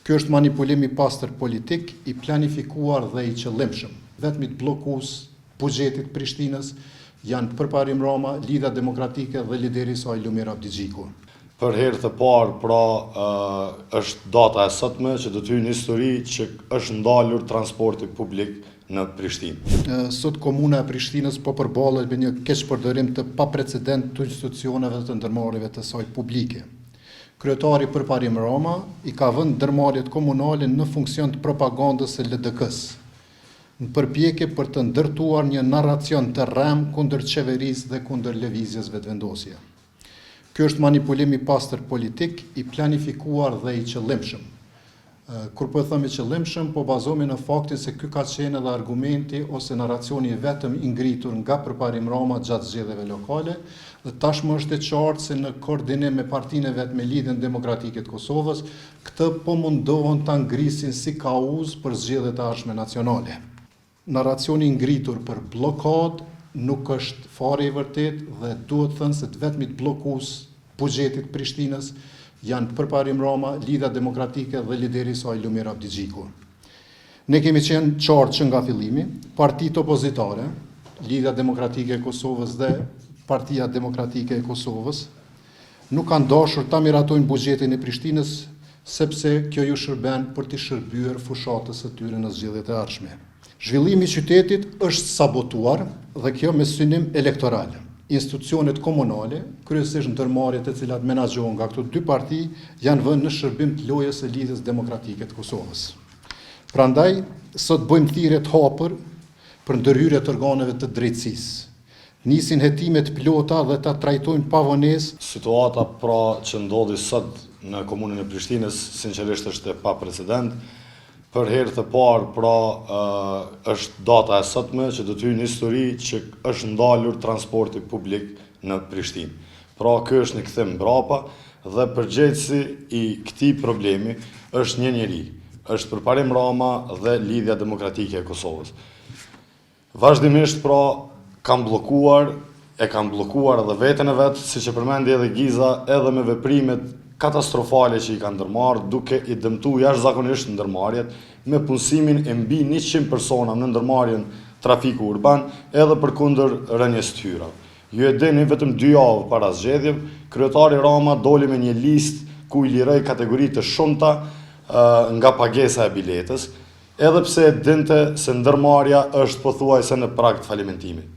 Ky është manipulim i pastër politik, i planifikuar dhe i qëllimshëm. Vetmit bllokues buxhetit Prishtinës janë Përparim Rama, Lidhja Demokratike dhe lideri i saj Lumir Abdigjiku. Për herë të parë, është data e sotme që do të hyjë në histori që është ndalur transporti publik në Prishtinë. Sot komuna e Prishtinës po përballet me një keqpërdorim të paprecedent të institucioneve të ndërmarrjeve të saj publike. Kryetari Përparim Rama i ka vënë ndërmarrjet komunale në funksion të propagandës së LDK-s, në përpjekje për të ndërtuar një narracion të rrem kundër qeverisë dhe kundër lëvizjes vetëvendosje. Ky është manipulim i pastër politik, i planifikuar dhe i qëllimshëm. Kur po them i qëllimshëm, po bazohemi në faktin se ky ka qenë edhe argumenti ose narracioni vetëm i ngritur nga Përparim Rama gjatë zgjedhjeve lokale, dhe tashmë është e qartë se në koordinim me partinë e vet me Lidhjen Demokratike të Kosovës, këtë po mundohen ta ngrisin si kauz për zgjedhjet e ardhshme nacionale. Narracioni i ngritur për bllokadë nuk është fare i vërtet dhe duhet thënë se të vetmit bllokues buxhetit Prishtinës janë Përparim Rama, Lidhja Demokratike dhe lideri i saj Lumir Abdigjiku. Ne kemi qenë qartë që nga fillimi, partitë opozitare, Lidhja Demokratike e Kosovës dhe Partia Demokratike e Kosovës, nuk kanë dashur ta miratojnë buxhetin e Prishtinës, sepse kjo ju shërben për të shërbyer fushatës së tyre në zgjedhjet e ardhshme. Zhvillimi i qytetit është sabotuar dhe kjo me synim elektoral. Institucionet komunale, kryesisht ndërmarrjet e cilat menaxhohen nga këto dy parti, janë vënë në shërbim të lojës së Lidhjes Demokratike të Kosovës. Prandaj, sot bëjmë thirrje të hapur për ndërhyrje të organeve të drejtësisë. Nisin hetimet pilota dhe ta trajtojnë pa vonesë. Situata që ndodhi sot në komunën e Prishtinës sinqerisht është e paprecedent. Për herë të parë, është data e sotme që do të hyjë në histori që është ndalur transporti publik në Prishtinë. Ky është një kthim mbrapa dhe përgjegjësi i këtij problemi është një njeri, është Përparim Rama dhe Lidhja Demokratike e Kosovës. Vazhdimisht kanë bllokuar edhe veten e vet, siç e përmendi edhe Giza, edhe me veprimet katastrofale që i kanë ndërmarrë, duke i dëmtuar jashtëzakonisht ndërmarrjet, me punësimin e mbi 100 persona në ndërmarrjen trafiku urban, edhe përkundër rënies të hyra. Ju e dini, vetëm 2 javë para zgjedhjeve, kryetari Rama doli me një listë ku i liroi kategori të shumta nga pagesa e biletës, edhe pse e dinte se ndërmarrja është pothuajse në prag të falimentimit.